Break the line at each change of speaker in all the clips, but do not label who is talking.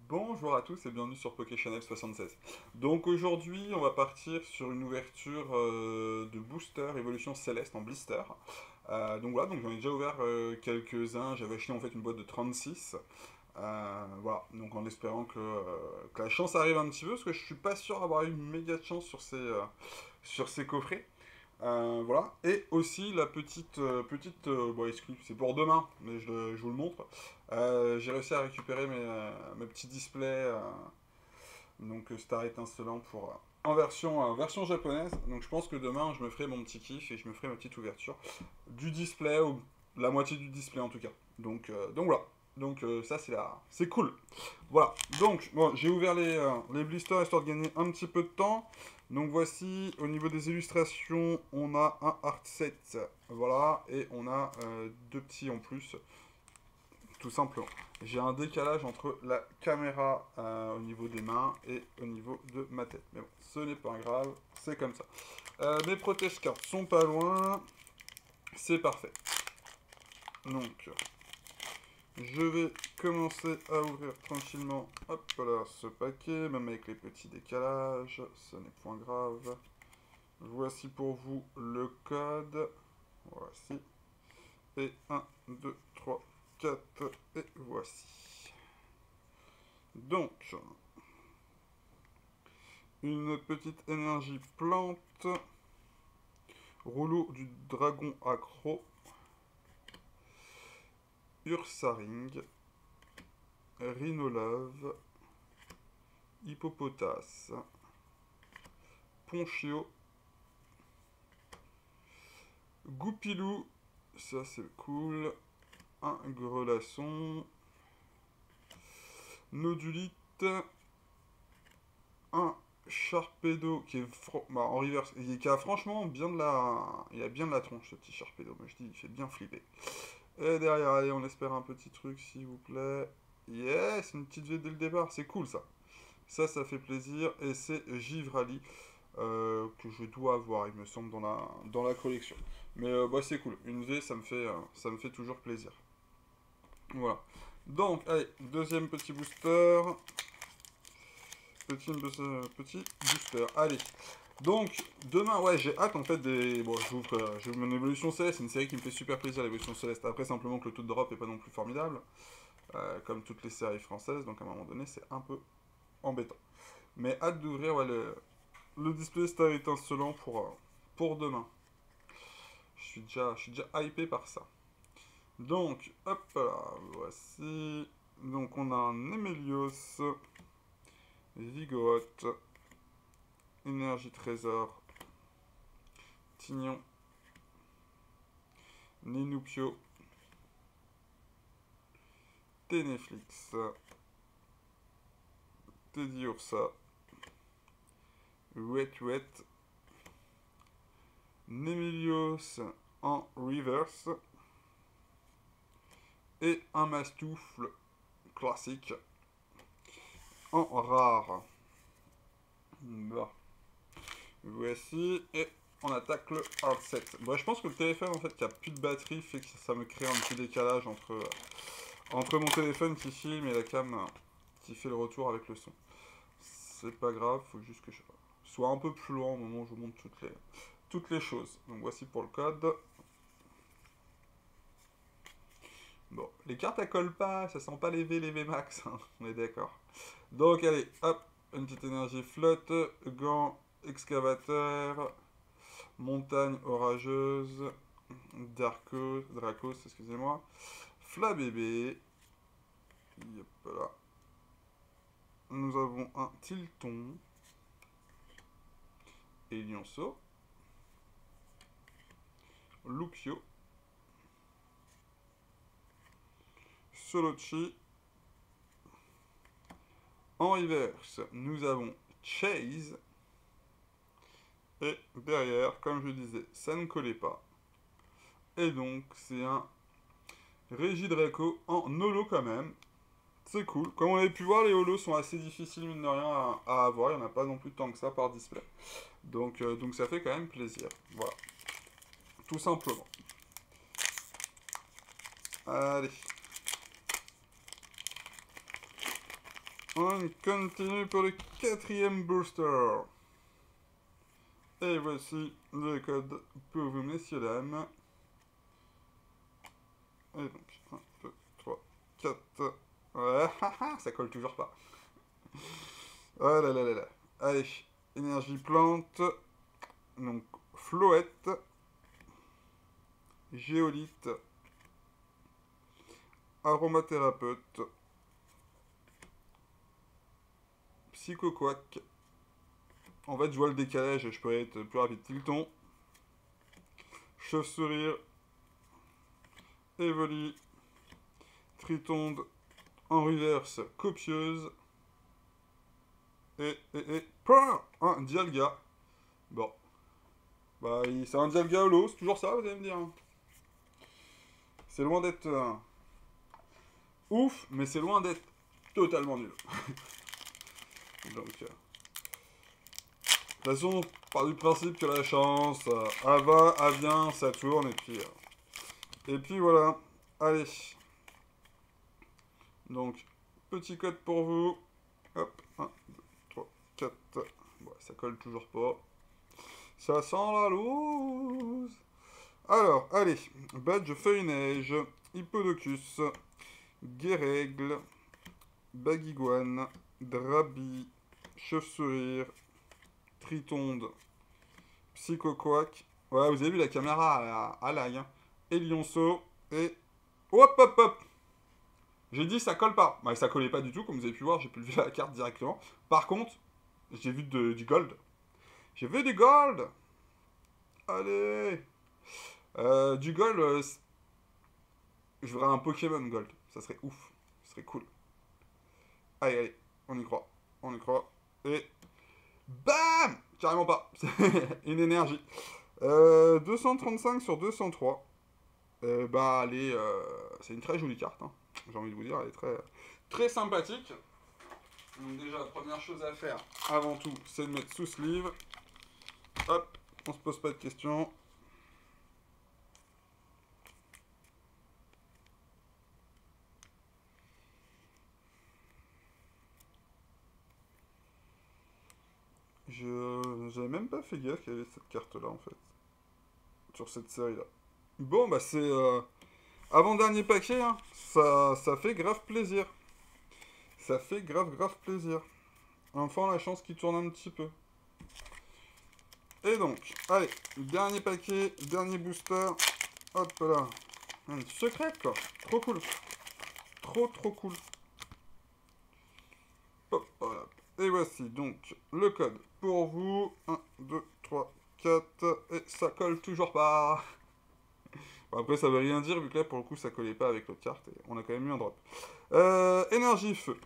Bonjour à tous et bienvenue sur PokéChannel 76. Donc aujourd'hui, on va partir sur une ouverture de booster Évolution Céleste en blister. Donc voilà, donc j'en ai déjà ouvert quelques-uns. J'avais acheté en fait une boîte de 36. Voilà, donc en espérant que la chance arrive un petit peu, parce que je suis pas sûr d'avoir eu une méga de chance sur ces coffrets. Voilà, et aussi la petite bon, excuse, c'est pour demain, mais je vous le montre. J'ai réussi à récupérer mes petits displays, donc Star étincelant en version japonaise. Donc je pense que demain je me ferai mon petit kiff et je me ferai ma petite ouverture du display, ou la moitié du display en tout cas. Donc voilà. Donc ça c'est cool. Voilà. Donc bon, j'ai ouvert les blisters histoire de gagner un petit peu de temps. Donc voici au niveau des illustrations, on a un art set, voilà, et on a deux petits en plus, tout simplement. J'ai un décalage entre la caméra au niveau des mains et au niveau de ma tête. Mais bon, ce n'est pas grave, c'est comme ça. Mes protège-cartes sont pas loin, c'est parfait. Donc, je vais commencer à ouvrir tranquillement, hop là, ce paquet, même avec les petits décalages, ce n'est point grave. Voici pour vous le code, voici, et 1, 2, 3, 4, et voici. Donc, une petite énergie plante, rouleau du dragon accro, Ursaring, Rhinolave, Hippopotas, Ponchio, Goupilou, ça c'est cool, un grelasson, Nodulite, un Sharpedo qui est bah, en reverse, qui a franchement bien de la... Il a bien de la tronche ce petit Sharpedo, moi je dis, il fait bien flipper. Et derrière, allez, on espère un petit truc s'il vous plaît. Yes, une petite V dès le départ, c'est cool ça. Ça fait plaisir. Et c'est Givrali que je dois avoir, il me semble, dans la collection. Mais bah, c'est cool. Une V, ça me fait toujours plaisir. Voilà. Donc, allez, deuxième petit booster. Petit booster. Allez. Donc, demain, ouais, j'ai hâte en fait des. Bon, j'ouvre mon Évolution Céleste, c'est une série qui me fait super plaisir, l'Évolution Céleste. Après, simplement que le taux de drop est pas non plus formidable, comme toutes les séries françaises, donc à un moment donné, c'est un peu embêtant. Mais hâte d'ouvrir ouais, le display Star étincelant pour demain. Je suis déjà hypé par ça. Donc, hop là, voici. Donc, on a un Emelios, Vigoroth, Énergie Trésor, Tignon, Ninupio, Ténéflix, Teddiursa, Wet, Nemelios en reverse, et un Mastoufle classique en rare. Bon. Voici, et on attaque le hard set. Bon, je pense que le téléphone en fait qui a plus de batterie fait que ça me crée un petit décalage entre mon téléphone qui filme et la cam qui fait le retour avec le son. C'est pas grave, faut juste que je sois un peu plus loin au moment où je vous montre toutes les choses. Donc voici pour le code. Bon, les cartes elles collent pas, ça sent pas les V max, hein, on est d'accord. Donc allez, hop, une petite énergie flotte, gant, excavateur, montagne orageuse, Dracos, excusez-moi, Flabébé, yep, là. Nous avons un Tilton, Elionceau, Luxio, Solochi. En reverse, nous avons Chase. Et derrière, comme je disais, ça ne collait pas. Et donc, c'est un Regidraco en holo quand même. C'est cool. Comme on avait pu voir, les holos sont assez difficiles, mine de rien, à avoir. Il n'y en a pas non plus tant que ça par display. Donc ça fait quand même plaisir. Voilà. Tout simplement. Allez. On continue pour le 4e booster. Et voici le code pour vous, messieurs, dames. Et donc, 1, 2, 3, 4. Ouais, ça colle toujours pas. Oh là là là là. Allez, énergie plante. Donc, Floette. Géolite. Aromathérapeute. Psychoquack. En fait, je vois le décalage, je peux être plus rapide. Tilton. Chauve-sourire. Evoli. Tritonde. En reverse, copieuse. Et un Dialga. Bon. Bah, c'est un Dialga holo, c'est toujours ça, vous allez me dire. C'est loin d'être ouf, mais c'est loin d'être totalement nul. Donc, de toute façon, on part du principe que la chance, elle va, elle vient, ça tourne, et puis voilà. Allez. Donc, petit code pour vous. Hop, 1, 2, 3, 4. Bon, ça colle toujours pas. Ça sent la loose. Alors, allez. Badge feuille neige. Hippodocus. Guérègle. Baguiguane. Drabi. Chauve-sourire. Tritonde. Psychoquack. Ouais, vous avez vu la caméra à lag. Hein. Et lionceau. Et... Hop, hop, hop. J'ai dit ça colle pas. Bah, ça collait pas du tout, comme vous avez pu voir, j'ai pu lever la carte directement. Par contre, j'ai vu du gold. J'ai vu du gold. Allez. Du gold, je voudrais un Pokémon gold. Ça serait ouf. Ça serait cool. Allez, allez. On y croit. On y croit. Et... BAM! Carrément pas. Une énergie. 235 sur 203. Bah, allez, c'est une très jolie carte. Hein. J'ai envie de vous dire, elle est très, très sympathique. Donc déjà, la première chose à faire, avant tout, c'est de mettre sous sleeve. Hop, on se pose pas de questions. J'avais même pas fait gaffe qu'il y avait cette carte-là, en fait. Sur cette série-là. Bon, bah c'est... avant-dernier paquet, hein. Ça fait grave plaisir. Ça fait grave plaisir. Enfin, la chance qui tourne un petit peu. Et donc, allez, dernier paquet, dernier booster. Hop là. Une secrète, quoi. Trop cool. Trop cool. Hop, voilà. Et voici donc le code pour vous. 1, 2, 3, 4. Et ça colle toujours pas. Bon, après, ça veut rien dire, vu que là, pour le coup, ça collait pas avec l'autre carte. Et on a quand même eu un drop. Énergie feu.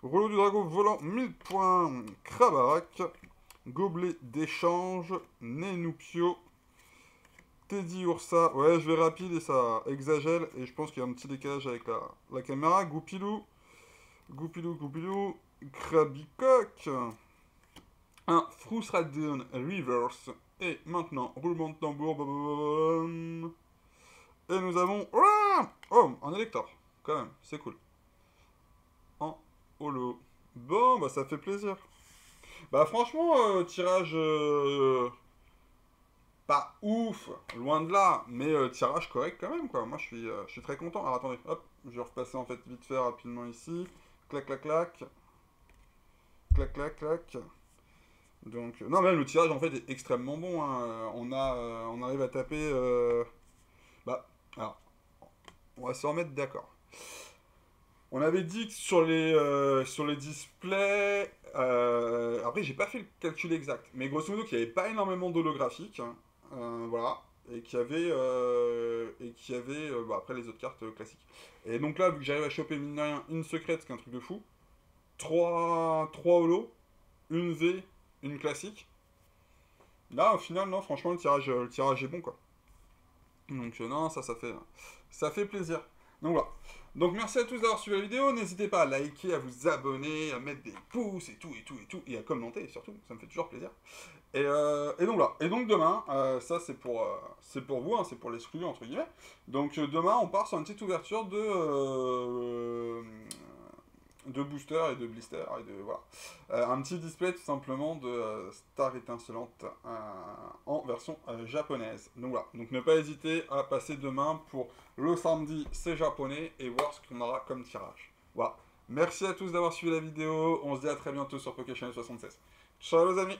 Rouleau du dragon volant, 1000 points. Krabarak. Gobelet d'échange. Nenupio. Teddy Ursa. Ouais, je vais rapide et ça exagère. Et je pense qu'il y a un petit décalage avec la caméra. Goupilou. Goupilou. Krabicock. Un Frustradon Reverse. Et maintenant, roulement de tambour. Et nous avons... Oh, un élector. Quand même, c'est cool. En holo. Bon, bah ça fait plaisir. Bah franchement, tirage... pas ouf, loin de là, mais tirage correct quand même, quoi. Moi, je suis très content. Alors, attendez, hop, je vais repasser, en fait, vite fait, rapidement, ici. Clac. Clac. Donc, non, même le tirage, en fait, est extrêmement bon, hein. On arrive à taper... Bah, alors, on va se remettre d'accord. On avait dit que sur les displays... après, j'ai pas fait le calcul exact, mais grosso modo, qu'il n'y avait pas énormément d'holographiques, hein. Voilà, et qu'il y avait, bah, après les autres cartes classiques. Et donc là, vu que j'arrive à choper mine de rien une secrète, c'est un truc de fou, 3 holos, une V, une classique. Là, au final, non, franchement, le tirage est bon, quoi. Donc non, ça fait plaisir. Donc voilà. Donc merci à tous d'avoir suivi la vidéo. N'hésitez pas à liker, à vous abonner, à mettre des pouces et tout, et à commenter surtout. Ça me fait toujours plaisir. Et donc là. Et donc demain, ça c'est pour vous, hein, c'est pour l'exclu entre guillemets. Donc demain, on part sur une petite ouverture de booster et de blister, et de, voilà. Un petit display tout simplement de Star étincelante en version japonaise. Donc voilà, donc ne pas hésiter à passer demain pour le samedi, c'est japonais, et voir ce qu'on aura comme tirage. Voilà. Merci à tous d'avoir suivi la vidéo, on se dit à très bientôt sur Pokéchannel 76. Ciao les amis!